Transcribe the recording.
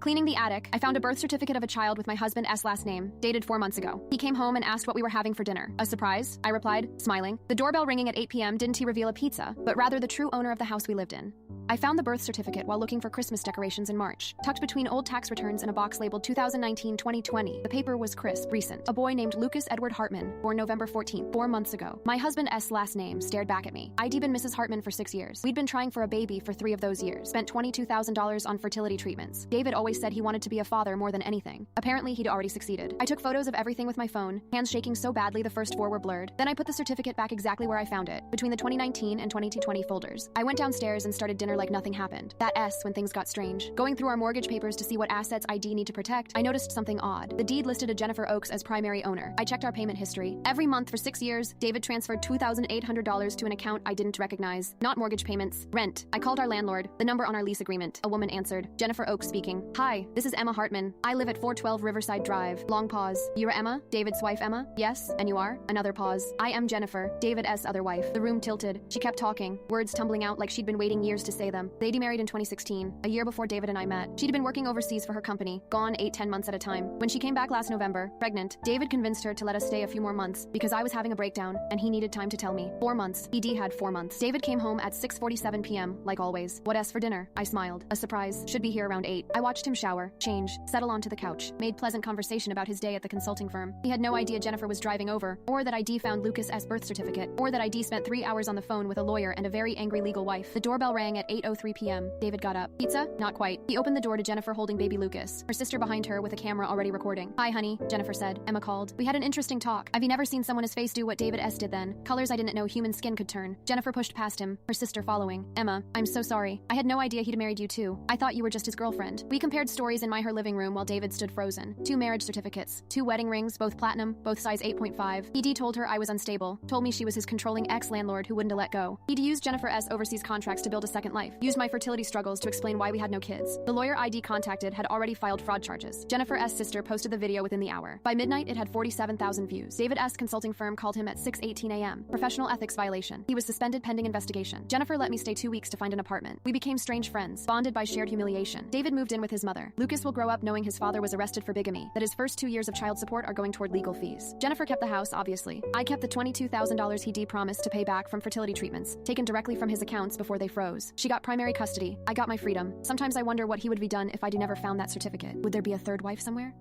Cleaning the attic, I found a birth certificate of a child with my husband S. last name, dated 4 months ago. He came home and asked what we were having for dinner. A surprise, I replied, smiling. The doorbell ringing at 8 p.m. didn't he reveal a pizza, but rather the true owner of the house we lived in. I found the birth certificate while looking for Christmas decorations in March, tucked between old tax returns in a box labeled 2019-2020. The paper was crisp, recent. A boy named Lucas Edward Hartman, born November 14th, 4 months ago. My husband S. last name stared back at me. I'd been Mrs. Hartman for 6 years. We'd been trying for a baby for 3 of those years. Spent $22,000 on fertility treatments. David always said he wanted to be a father more than anything. Apparently, he'd already succeeded. I took photos of everything with my phone, hands shaking so badly the first 4 were blurred. Then I put the certificate back exactly where I found it, between the 2019 and 2020 folders. I went downstairs and started dinner like nothing happened. That S when things got strange. Going through our mortgage papers to see what assets ID need to protect, I noticed something odd. The deed listed a Jennifer Oaks as primary owner. I checked our payment history. Every month for 6 years, David transferred $2,800 to an account I didn't recognize. Not mortgage payments, rent. I called our landlord, the number on our lease agreement. A woman answered. Jennifer Oaks speaking. Hi, this is Emma Hartman. I live at 412 Riverside Drive. Long pause. You're Emma? David's wife Emma? Yes. And you are? Another pause. I am Jennifer, David S. other wife. The room tilted. She kept talking, words tumbling out like she'd been waiting years to say them. They'd married in 2016, a year before David and I met. She'd been working overseas for her company, gone 8-10 months at a time. When she came back last November, pregnant, David convinced her to let us stay a few more months because I was having a breakdown and he needed time to tell me. 4 months. ED had 4 months. David came home at 6:47 p.m., like always. What S for dinner? I smiled. A surprise. Should be here around 8. I watched him shower, change, settle onto the couch, made pleasant conversation about his day at the consulting firm. He had no idea Jennifer was driving over, or that ID found Lucas S. birth certificate, or that ID spent 3 hours on the phone with a lawyer and a very angry legal wife. The doorbell rang at 8:03 p.m. David got up. Pizza? Not quite. He opened the door to Jennifer holding baby Lucas, her sister behind her with a camera already recording. Hi, honey, Jennifer said. Emma called. We had an interesting talk. I've never seen someone his face do what David S. did then. Colors I didn't know human skin could turn. Jennifer pushed past him, her sister following. Emma, I'm so sorry. I had no idea he'd married you too. I thought you were just his girlfriend. We compared stories in her living room while David stood frozen. 2 marriage certificates, 2 wedding rings, both platinum, both size 8.5. ED told her I was unstable, told me she was his controlling ex-landlord who wouldn't let go. He'd used Jennifer S. overseas contracts to build a second life, used my fertility struggles to explain why we had no kids. The lawyer ID contacted had already filed fraud charges. Jennifer S.'s sister posted the video within the hour. By midnight, it had 47,000 views. David S. consulting firm called him at 6:18 a.m. Professional ethics violation. He was suspended pending investigation. Jennifer let me stay 2 weeks to find an apartment. We became strange friends, bonded by shared humiliation. David moved in with his mother. Lucas will grow up knowing his father was arrested for bigamy, that his first 2 years of child support are going toward legal fees. Jennifer kept the house, obviously. I kept the $22,000 he promised to pay back from fertility treatments, taken directly from his accounts before they froze. She got primary custody. I got my freedom. Sometimes I wonder what he would have done if I'd never found that certificate. Would there be a third wife somewhere?